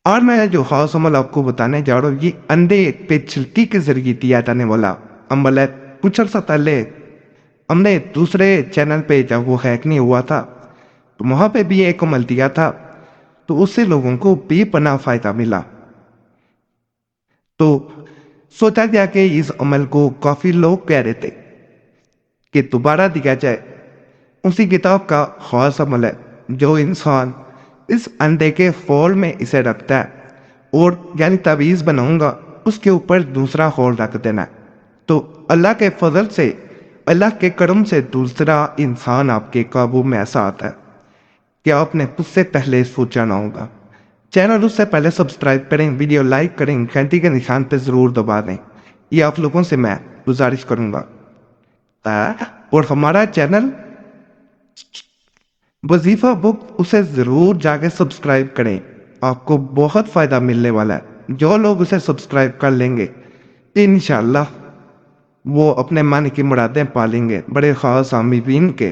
اور میں جو خاص عمل آپ کو بتانے جا رہا ہوں یہ انڈے پہ چھلکی کے ذریعے دیا جانے والا عمل ہے۔ کچھ عرصہ پہلے ہم نے دوسرے چینل پہ جب وہ ہیک نہیں ہوا تھا تو وہاں پہ بھی ایک عمل دیا تھا، تو اس سے لوگوں کو بے پناہ فائدہ ملا۔ تو سوچا گیا کہ اس عمل کو کافی لوگ کہہ رہے تھے کہ دوبارہ دیا جائے۔ اسی کتاب کا خاص عمل ہے جو انسان اس انڈے کے فول میں اسے رکھتا ہے اور یعنی تعویذ بناؤں گا اس کے اوپر دوسرا ہول رکھ دینا ہے، تو اللہ کے فضل سے، اللہ کے کرم سے دوسرا انسان آپ کے قابو میں ایسا آتا ہے کہ آپ نے اس سے پہلے سوچا نہ ہوگا۔ چینل اس سے پہلے سبسکرائب کریں، ویڈیو لائک کریں، گھنٹی کے نشان پہ ضرور دبا دیں، یہ آپ لوگوں سے میں گزارش کروں گا۔ اور ہمارا چینل وظیفہ بک اسے ضرور جا کے سبسکرائب کریں، آپ کو بہت فائدہ ملنے والا ہے۔ جو لوگ اسے سبسکرائب کر لیں گے انشاءاللہ وہ اپنے من کی مرادیں پالیں گے، بڑے خاص عاملین کے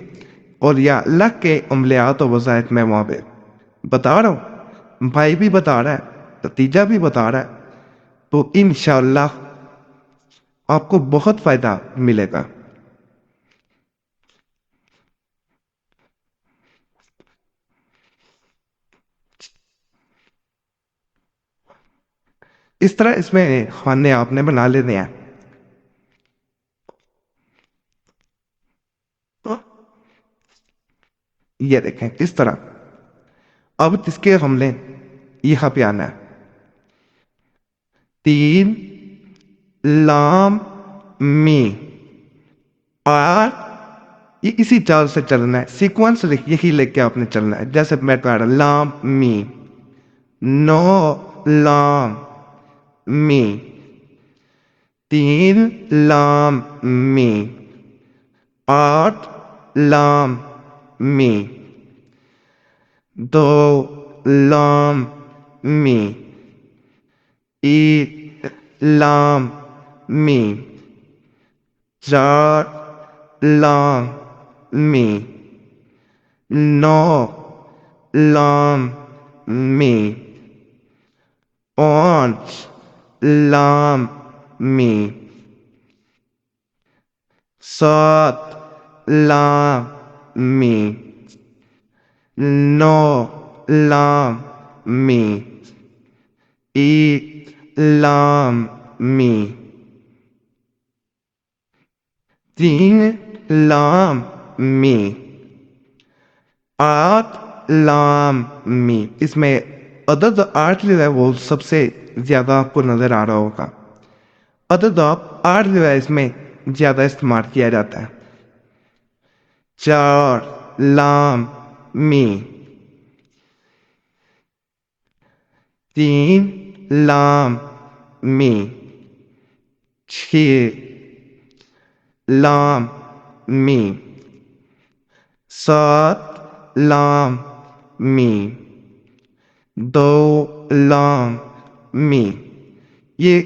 اور یا اللہ کے عملیات و وظائف میں وہاں پہ بتا رہا ہوں، بھائی بھی بتا رہا ہے، نتیجہ بھی بتا رہا ہے، تو انشاءاللہ آپ کو بہت فائدہ ملے گا۔ اس طرح اس میں کھانے آپ نے بنا لینے ہیں۔ یہ دیکھیں اس طرح اب اس کے ہم نے یہاں پہ آنا ہے 3 لام می، اور یہ اسی چال سے چلنا ہے، سیکوینس یہی لے کے آپ نے چلنا ہے، جیسے میں کہہ رہا لام می، نو لام می، 3 لام می، 8 لام می، 2 لام می، 1 لام می، 4 لام می، 9 لام می، 5 لام می، 7 لام می، 9 لام می، 1 لام می، 3 لام می، 8 لام می۔ اس میں عدد 8 جو ہے وہ سب سے زیادہ آپ کو نظر آ رہا ہوگا۔ عدد 8 جو ہے اس میں زیادہ استعمال کیا جاتا ہے۔ 4 لام می، 3 لام می، 6 لام می، 7 لام می، 2 لام می۔ یہ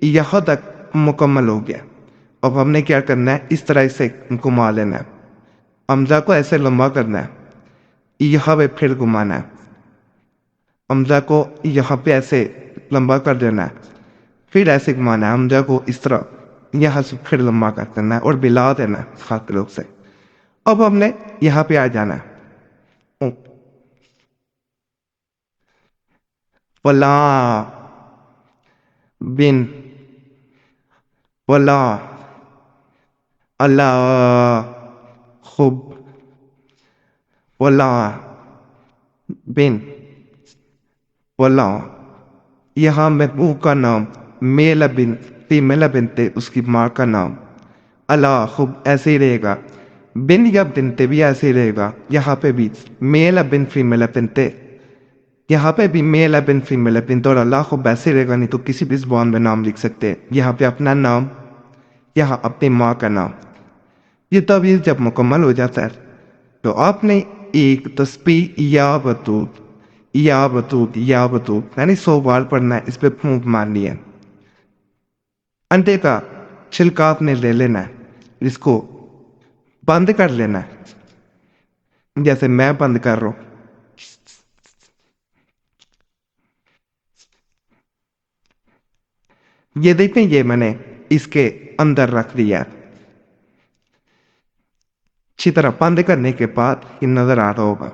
یہاں تک مکمل ہو گیا۔ اب ہم نے کیا کرنا ہے، اس طرح اسے گھما لینا ہے، حمزہ کو ایسے لمبا کرنا ہے، یہاں پہ پھر گھمانا ہے، حمزہ کو یہاں پہ ایسے لمبا کر دینا ہے، پھر ایسے گھمانا ہے، حمزہ کو اس طرح یہاں سے پھر لمبا کر دینا ہے اور ملا دینا ہے خط لوگ سے۔ اب ہم نے یہاں پہ آ جانا ہے، ولا بن، ولا اللہ خوب، ولا بن، ولا یہاں محبوب کا نام، میل بن، فیمیل بنتے اس کی ماں کا نام، اللہ خوب ایسے ہی رہے گا، بن یا بنتے بھی ایسے ہی رہے گا، یہاں پہ بھی میل بن فیمیل بنتے، یہاں پہ بھی میل بن فیمیل بنتے، اور اللہ خوب ایسے رہے گا، نہیں تو کسی بھی زبان میں نام لکھ سکتے، یہاں پہ اپنا نام، یہاں اپنی ماں کا نام۔ یہ تعویذ جب مکمل ہو جاتا ہے تو آپ نے ایک تسبیح یا بطوط، یا بطوط، یا بطوط یعنی 100 بار پڑھنا ہے، اس پہ پھونک مارنی ہے۔ انڈے کا چھلکا آپ نے لے لینا ہے، اس کو بند کر لینا ہے جیسے میں بند کر رہا ہوں۔ یہ دیکھیں یہ میں نے اس کے اندر رکھ دیا اچھی طرح بند کرنے کے بعد یہ نظر آ رہا ہوگا.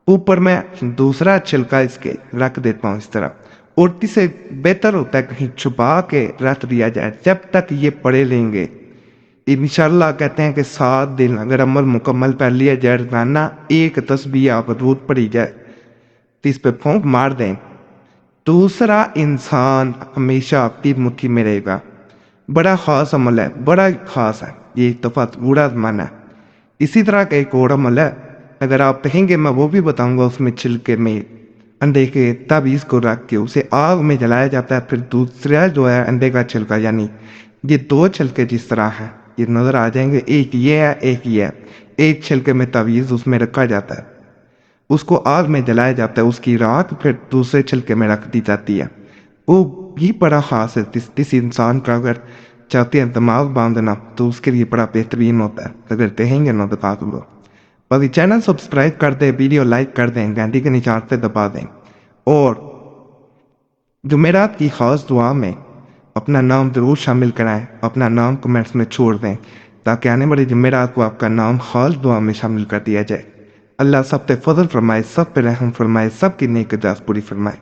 اوپر میں دوسرا چھلکا اس کے رکھ دیتا ہوں اس طرح, اور اس سے بہتر ہوتا ہے کہیں چھپا کے رکھ دیا جائے جب تک یہ پڑھے لیں گے. انشاءاللہ کہتے ہیں کہ 7 دن اگر عمل مکمل کر لیا جائے, روزانہ ایک تسبیح یا درود پڑھی جائے تو اس پہ پھونک مار دیں, دوسرا انسان ہمیشہ آپ کی مٹھی میں رہے گا. بڑا خاص عمل ہے, بڑا خاص ہے, یہ دفعہ برا زمانہ ہے. اسی طرح کا ایک اور عمل ہے, اگر آپ کہیں گے میں وہ بھی بتاؤں گا. اس میں چھلکے میں انڈے کے تعویذ کو رکھ کے اسے آگ میں جلایا جاتا ہے. پھر دوسرا جو ہے انڈے کا چھلکا, یعنی یہ 2 چھلکے جس طرح ہیں یہ نظر آ جائیں گے, ایک یہ ہے ایک یہ ہے. ایک چھلکے میں تعویذ اس میں رکھا جاتا ہے, اس کو آگ میں جلایا جاتا ہے, اس کی راکھ پھر دوسرے چھلکے میں رکھ دی جاتی ہے. وہ بھی بڑا خاص ہے. کسی انسان کا اگر چاہتے ہیں دماغ باندھنا تو اس کے لیے بڑا بہترین ہوتا ہے. اگر کہیں گے نا بتا دوں. باقی چینل سبسکرائب کر دیں, ویڈیو لائک کر دیں, گھنٹی کے نشان سے دبا دیں, اور جمعرات کی خاص دعا میں اپنا نام ضرور شامل کرائیں. اپنا نام کمنٹس میں چھوڑ دیں تاکہ آنے والی جمعرات کو آپ کا نام خاص دعا میں شامل کر دیا جائے. اللہ سب پہ فضل فرمائے, سب پہ رحم فرمائے, سب کی نیک اجازت پوری فرمائے.